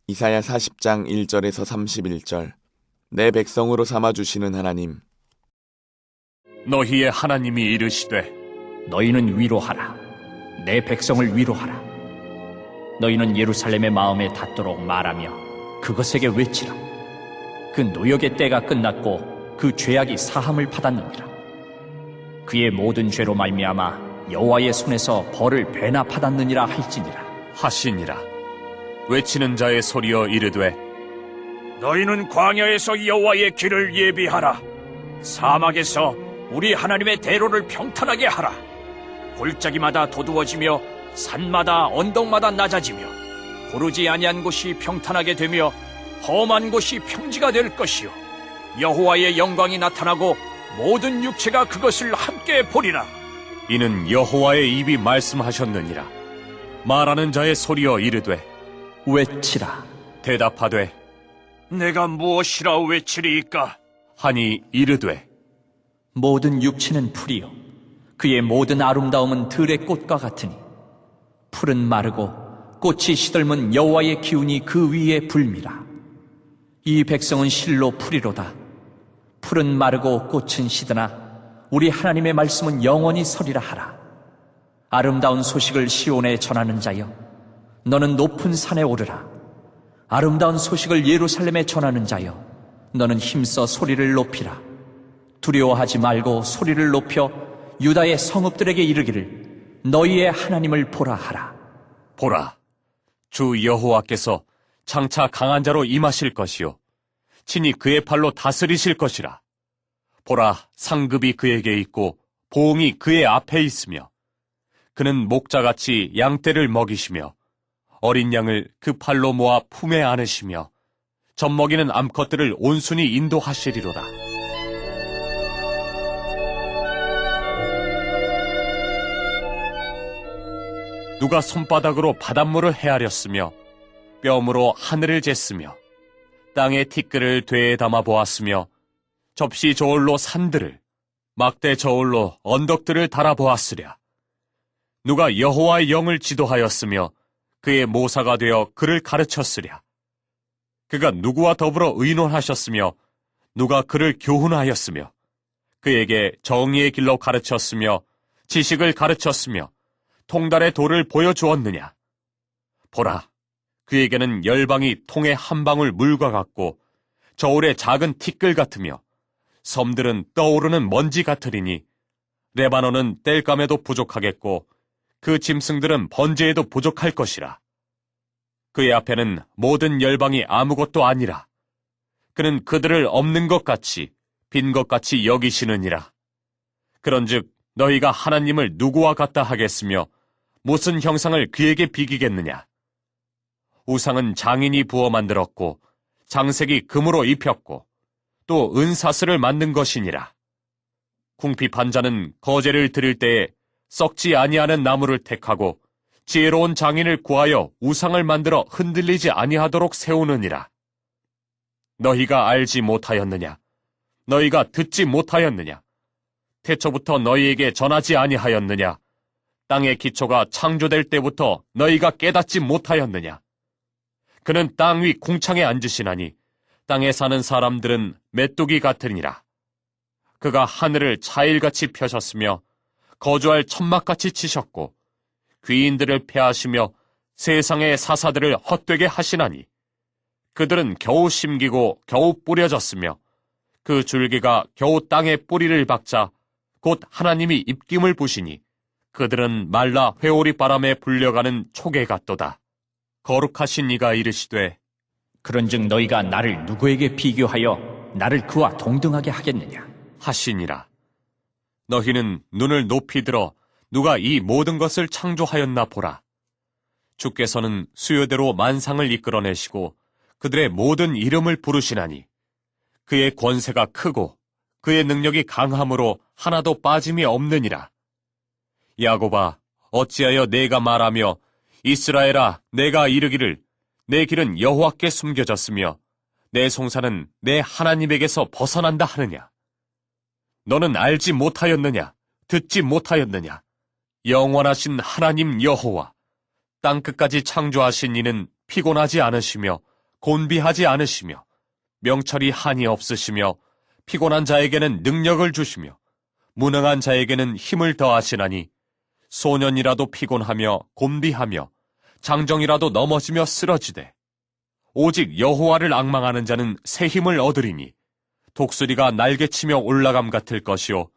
이사야 40장 1절에서 31절. 내 백성으로 삼아주시는 하나님. 너희의 하나님이 이르시되 너희는 위로하라. 내 백성을 위로하라. 너희는 예루살렘의 마음에 닿도록 말하며 그것에게 외치라. 그 노역의 때가 끝났고 그 죄악이 사함을 받았느니라. 그의 모든 죄로 말미암아 여호와의 손에서 벌을 배나 받았느니라 할지니라. 하시니라. 외치는 자의 소리여 이르되 너희는 광야에서 여호와의 길을 예비하라. 사막에서 우리 하나님의 대로를 평탄하게 하라. 골짜기마다 도두어지며 산마다 언덕마다 낮아지며 고르지 아니한 곳이 평탄하게 되며 험한 곳이 평지가 될 것이요 여호와의 영광이 나타나고 모든 육체가 그것을 함께 보리라. 이는 여호와의 입이 말씀하셨느니라. 말하는 자의 소리여 이르되 외치라. 대답하되 내가 무엇이라 외치리이까? 하니 이르되 모든 육체는 풀이요 그의 모든 아름다움은 들의 꽃과 같으니 풀은 마르고 꽃이 시들면 여호와의 기운이 그 위에 불미라. 이 백성은 실로 풀이로다. 풀은 마르고 꽃은 시드나 우리 하나님의 말씀은 영원히 서리라 하라. 아름다운 소식을 시온에 전하는 자여, 너는 높은 산에 오르라. 아름다운 소식을 예루살렘에 전하는 자여, 너는 힘써 소리를 높이라. 두려워하지 말고 소리를 높여 유다의 성읍들에게 이르기를 너희의 하나님을 보라 하라. 보라, 주 여호와께서 장차 강한 자로 임하실 것이요 친히 그의 팔로 다스리실 것이라. 보라, 상급이 그에게 있고 보응이 그의 앞에 있으며 그는 목자같이 양떼를 먹이시며 어린 양을 그 팔로 모아 품에 안으시며 젖먹이는 암컷들을 온순히 인도하시리로다. 누가 손바닥으로 바닷물을 헤아렸으며 뼘으로 하늘을 쟀으며 땅의 티끌을 되에 담아 보았으며 접시 저울로 산들을 막대 저울로 언덕들을 달아보았으랴. 누가 여호와의 영을 지도하였으며 그의 모사가 되어 그를 가르쳤으랴. 그가 누구와 더불어 의논하셨으며 누가 그를 교훈하였으며 그에게 정의의 길로 가르쳤으며 지식을 가르쳤으며 통달의 도를 보여주었느냐. 보라, 그에게는 열방이 통의 한 방울 물과 같고 저울의 작은 티끌 같으며 섬들은 떠오르는 먼지 같으리니 레바논은 땔감에도 부족하겠고 그 짐승들은 번제에도 부족할 것이라. 그의 앞에는 모든 열방이 아무것도 아니라 그는 그들을 없는 것 같이 빈 것 같이 여기시느니라. 그런즉 너희가 하나님을 누구와 같다 하겠으며 무슨 형상을 그에게 비기겠느냐. 우상은 장인이 부어 만들었고 장색이 금으로 입혔고 또 은사슬을 만든 것이니라. 궁핍한 자는 거제를 드릴 때에 썩지 아니하는 나무를 택하고 지혜로운 장인을 구하여 우상을 만들어 흔들리지 아니하도록 세우느니라. 너희가 알지 못하였느냐? 너희가 듣지 못하였느냐? 태초부터 너희에게 전하지 아니하였느냐? 땅의 기초가 창조될 때부터 너희가 깨닫지 못하였느냐? 그는 땅 위 궁창에 앉으시나니 땅에 사는 사람들은 메뚜기 같으니라. 그가 하늘을 차일같이 펴셨으며 거주할 천막같이 치셨고 귀인들을 패하시며 세상의 사사들을 헛되게 하시나니 그들은 겨우 심기고 겨우 뿌려졌으며 그 줄기가 겨우 땅에 뿌리를 박자 곧 하나님이 입김을 부시니 그들은 말라 회오리 바람에 불려가는 촉에 같도다. 거룩하신 이가 이르시되 그런즉 너희가 나를 누구에게 비교하여 나를 그와 동등하게 하겠느냐. 하시니라. 너희는 눈을 높이 들어 누가 이 모든 것을 창조하였나 보라. 주께서는 수요대로 만상을 이끌어내시고 그들의 모든 이름을 부르시나니 그의 권세가 크고 그의 능력이 강함으로 하나도 빠짐이 없느니라. 야곱아, 어찌하여 내가 말하며 이스라엘아, 내가 이르기를 내 길은 여호와께 숨겨졌으며 내 송사는 내 하나님에게서 벗어난다 하느냐. 너는 알지 못하였느냐? 듣지 못하였느냐? 영원하신 하나님 여호와, 땅끝까지 창조하신 이는 피곤하지 않으시며 곤비하지 않으시며 명철이 한이 없으시며 피곤한 자에게는 능력을 주시며 무능한 자에게는 힘을 더하시나니 소년이라도 피곤하며 곤비하며 장정이라도 넘어지며 쓰러지되 오직 여호와를 앙망하는 자는 새 힘을 얻으리니 독수리가 날개치며 올라감 같을 것이요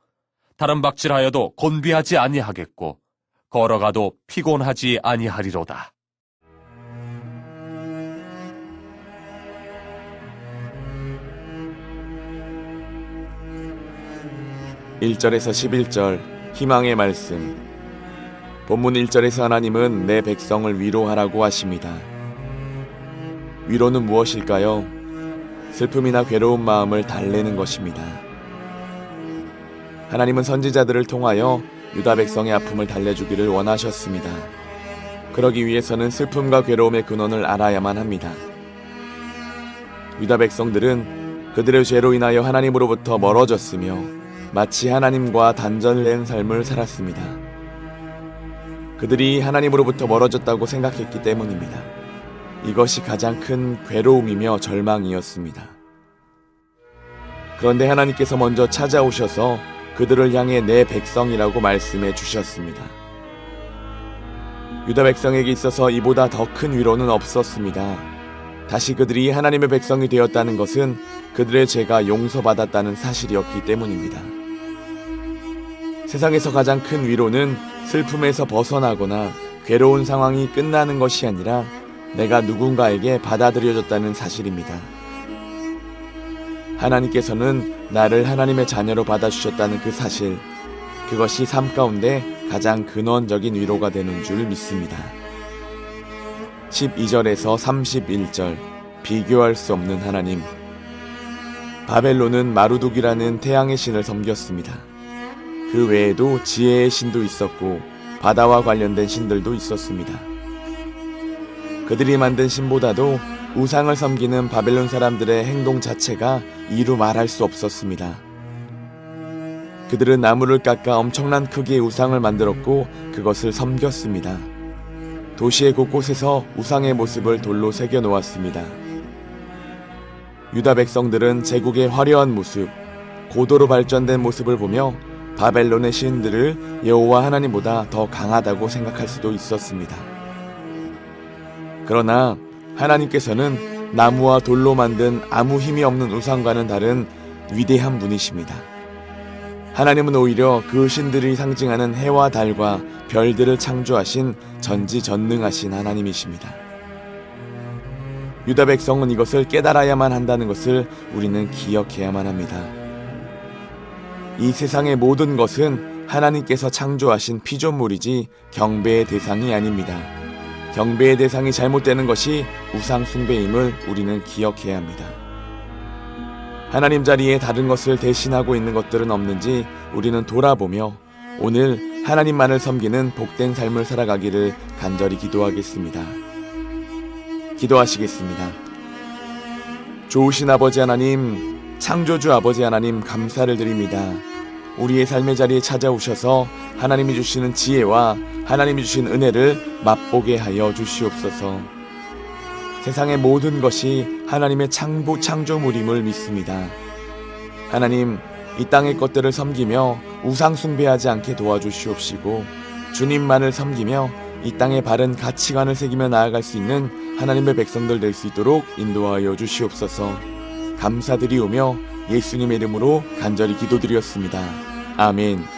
다른 박질하여도 곤비하지 아니하겠고 걸어가도 피곤하지 아니하리로다. 1절에서 11절 희망의 말씀. 본문 1절에서 하나님은 내 백성을 위로하라고 하십니다. 위로는 무엇일까요? 슬픔이나 괴로운 마음을 달래는 것입니다. 하나님은 선지자들을 통하여 유다 백성의 아픔을 달래주기를 원하셨습니다. 그러기 위해서는 슬픔과 괴로움의 근원을 알아야만 합니다. 유다 백성들은 그들의 죄로 인하여 하나님으로부터 멀어졌으며 마치 하나님과 단절을 낸 삶을 살았습니다. 그들이 하나님으로부터 멀어졌다고 생각했기 때문입니다. 이것이 가장 큰 괴로움이며 절망이었습니다. 그런데 하나님께서 먼저 찾아오셔서 그들을 향해 내 백성이라고 말씀해 주셨습니다. 유다 백성에게 있어서 이보다 더 큰 위로는 없었습니다. 다시 그들이 하나님의 백성이 되었다는 것은 그들의 죄가 용서받았다는 사실이었기 때문입니다. 세상에서 가장 큰 위로는 슬픔에서 벗어나거나 괴로운 상황이 끝나는 것이 아니라 내가 누군가에게 받아들여졌다는 사실입니다. 하나님께서는 나를 하나님의 자녀로 받아주셨다는 그 사실, 그것이 삶 가운데 가장 근원적인 위로가 되는 줄 믿습니다. 12절에서 31절 비교할 수 없는 하나님. 바벨론은 마루둑이라는 태양의 신을 섬겼습니다. 그 외에도 지혜의 신도 있었고 바다와 관련된 신들도 있었습니다. 그들이 만든 신보다도 우상을 섬기는 바벨론 사람들의 행동 자체가 이루 말할 수 없었습니다. 그들은 나무를 깎아 엄청난 크기의 우상을 만들었고 그것을 섬겼습니다. 도시의 곳곳에서 우상의 모습을 돌로 새겨 놓았습니다. 유다 백성들은 제국의 화려한 모습, 고도로 발전된 모습을 보며 바벨론의 신들을 여호와 하나님보다 더 강하다고 생각할 수도 있었습니다. 그러나 하나님께서는 나무와 돌로 만든 아무 힘이 없는 우상과는 다른 위대한 분이십니다. 하나님은 오히려 그 신들이 상징하는 해와 달과 별들을 창조하신 전지전능하신 하나님이십니다. 유다 백성은 이것을 깨달아야만 한다는 것을 우리는 기억해야만 합니다. 이 세상의 모든 것은 하나님께서 창조하신 피조물이지 경배의 대상이 아닙니다. 경배의 대상이 잘못되는 것이 우상 숭배임을 우리는 기억해야 합니다. 하나님 자리에 다른 것을 대신하고 있는 것들은 없는지 우리는 돌아보며 오늘 하나님만을 섬기는 복된 삶을 살아가기를 간절히 기도하겠습니다. 기도하시겠습니다. 좋으신 아버지 하나님, 창조주 아버지 하나님 감사를 드립니다. 우리의 삶의 자리에 찾아오셔서 하나님이 주시는 지혜와 하나님이 주신 은혜를 맛보게 하여 주시옵소서. 세상의 모든 것이 하나님의 창조물임을 믿습니다. 하나님, 이 땅의 것들을 섬기며 우상 숭배하지 않게 도와주시옵시고 주님만을 섬기며 이 땅의 바른 가치관을 새기며 나아갈 수 있는 하나님의 백성들 될 수 있도록 인도하여 주시옵소서. 감사드리오며 예수님의 이름으로 간절히 기도드렸습니다. 아멘.